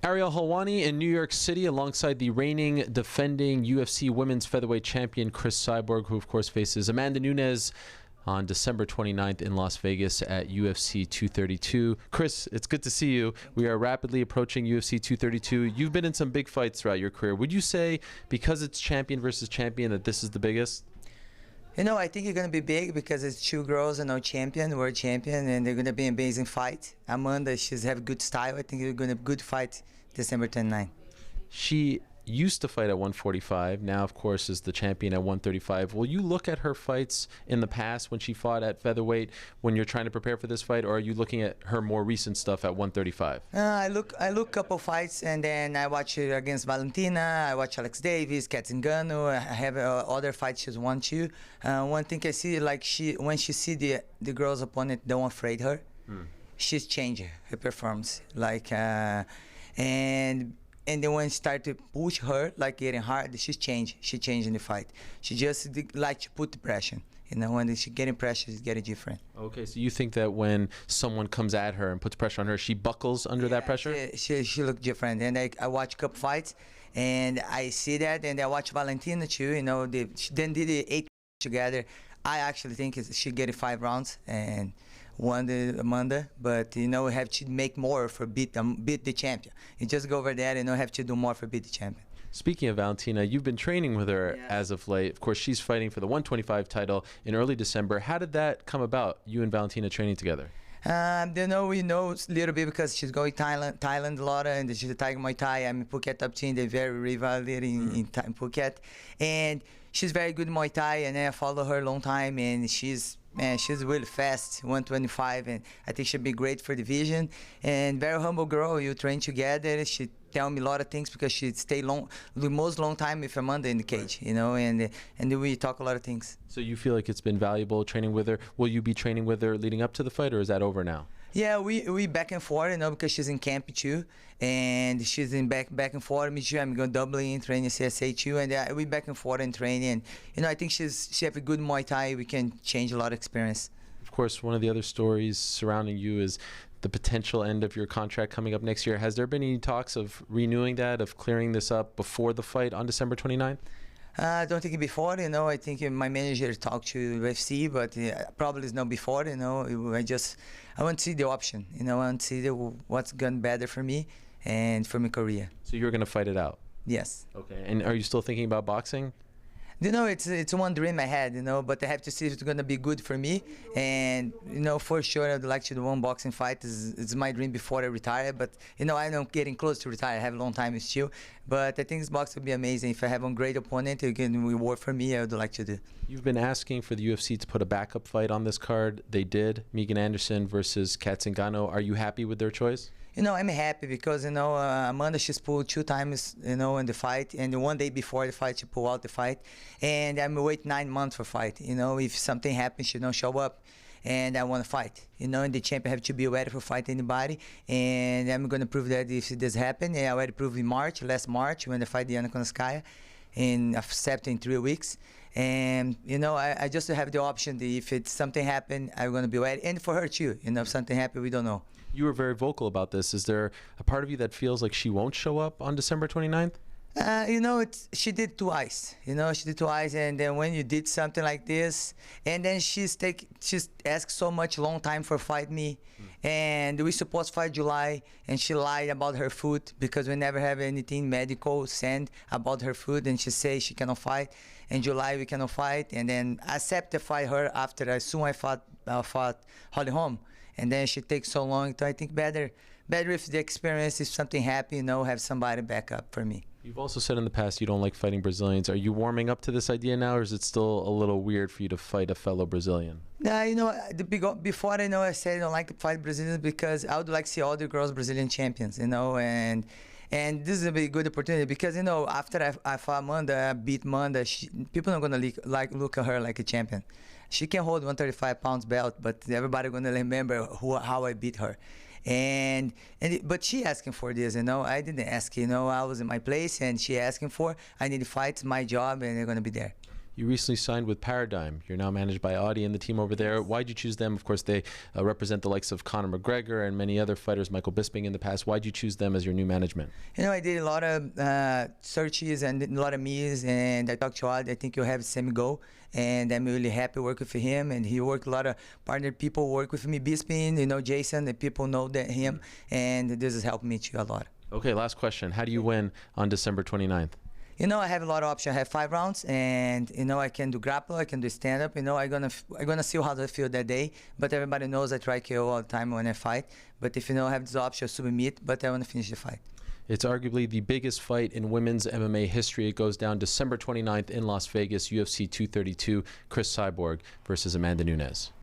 Ariel Helwani in New York City alongside the reigning defending UFC women's featherweight champion Cris Cyborg, who of course faces Amanda Nunes on December 29th in Las Vegas at UFC 232. Cris, it's good to see you. We are rapidly approaching UFC 232. You've been in some big fights throughout your career. Would you say, because it's champion versus champion, that this is the biggest? You know, I think it's going to be big because it's two girls and no champion, world champion, and they're going to be an amazing fight. Amanda, she's have good style. I think it's going to be a good fight December 29. She used to fight at 145, now of course is the champion at 135. Will you look at her fights in the past when she fought at featherweight when you're trying to prepare for this fight, or are you looking at her more recent stuff at 135? I look couple fights, and then I watch it against Valentina, I watch Alex Davis, Cris Cyborg. I have other fights she's won too. One thing I see, like when she see the girl's opponent don't afraid her, she's changed her performance, like and then when start to push her, like getting hard, she's changed. She changed in the fight. She just like to put the pressure. You know, when she getting pressure, she's getting different. Okay, so you think that when someone comes at her and puts pressure on her, she buckles under that pressure? She look different. And I watch a couple fights, and I see that, and I watch Valentina too. You know, she then did the 8 together. I actually think she get 5 rounds and won the Amanda, but you know, we have to make more for beat the champion. You just go over there and you have to do more for beat the champion. Speaking of Valentina, you've been training with her as of late. Of course, she's fighting for the 125 title in early December. How did that come about, you and Valentina training together? You know, we know a little bit because she's going Thailand a lot, and she's a Tiger Muay Thai. I'm in Phuket top team. They're very rival in Phuket, and she's very good Muay Thai, and I follow her a long time, and she's really fast, 125, and I think she'll be great for division. And very humble girl. You train together. She tell me a lot of things because she stay the most long time with Amanda in the cage, you know, and we talk a lot of things. So you feel like it's been valuable training with her. Will you be training with her leading up to the fight, or is that over now? Yeah, we back and forth, you know, because she's in camp too, and she's in back and forth. Me too. I'm going doubling in training CSA too, and we back and forth in training. And you know, I think she have a good Muay Thai. We can change a lot of experience. Of course, one of the other stories surrounding you is the potential end of your contract coming up next year. Has there been any talks of renewing that, of clearing this up before the fight on December 29th? I don't think before, you know. I think my manager talked to UFC, but probably it's not before, you know. I want to see the option, you know. I want to see what's gone better for me and for my career. So you're going to fight it out? Yes. Okay. And are you still thinking about boxing? You know, it's one dream I had, you know, but I have to see if it's going to be good for me. And, you know, for sure, I'd like to do one boxing fight. It's my dream before I retire. But, you know, I'm getting close to retire. I have a long time still. But I think this box would be amazing. If I have a great opponent who can reward for me, I would like to do. You've been asking for the UFC to put a backup fight on this card. They did. Megan Anderson versus Cris Cyborg. Are you happy with their choice? You know, I'm happy because, you know, Amanda, she's pulled 2 times, you know, in the fight. And one day before the fight, she pulled out the fight. And I'm waiting 9 months for fight. You know, if something happens, she don't show up. And I want to fight. You know, and the champion have to be ready for fight anybody. And I'm going to prove that if it does happen. And I already proved in last March, when I fight Diana Konoskaya. And I've accepted in 3 weeks. And, you know, I just have the option that if it's something happen, I'm going to be ready. And for her too, you know, if something happen, we don't know. You were very vocal about this. Is there a part of you that feels like she won't show up on December 29th? You know, she did twice. You know, she did twice, and then when you did something like this, and then she's asked so much long time for fight me, and we supposed to fight July, and she lied about her food because we never have anything medical sent about her food, and she say she cannot fight. In July we cannot fight, and then I accept to fight her after as soon I fought Holly Holm, and then she takes so long. So I think better if the experience, if something happen, you know, have somebody back up for me. You've also said in the past you don't like fighting Brazilians. Are you warming up to this idea now, or is it still a little weird for you to fight a fellow Brazilian? Nah, you know, before, I know I said I don't like to fight Brazilians because I would like to see all the girls Brazilian champions, you know, and this is a very good opportunity because, you know, after I fought Amanda, I beat Amanda, people are going to look at her like a champion. She can hold 135 pounds belt, but everybody going to remember how I beat her. But she asking for this, you know. I didn't ask, you know. I was in my place, and she asking for. I need to fight. It's my job, and they're gonna be there. You recently signed with Paradigm. You're now managed by Audi and the team over there. Why'd you choose them? Of course, they represent the likes of Conor McGregor and many other fighters, Michael Bisping in the past. Why'd you choose them as your new management? You know, I did a lot of searches and a lot of meetings, and I talked to Audi. I think you'll have the same goal, and I'm really happy working for him. And he worked a lot of partner people work with me, Bisping, you know, Jason, the people know that him, and this has helped me too a lot. Okay, last question. How do you win on December 29th? You know, I have a lot of options. I have 5 rounds, and you know, I can do grapple, I can do stand up. You know, I'm gonna see how I feel that day. But everybody knows I try KO all the time when I fight. But if you know, I have this option, submit. But I want to finish the fight. It's arguably the biggest fight in women's MMA history. It goes down December 29th in Las Vegas, UFC 232, Cris Cyborg versus Amanda Nunes.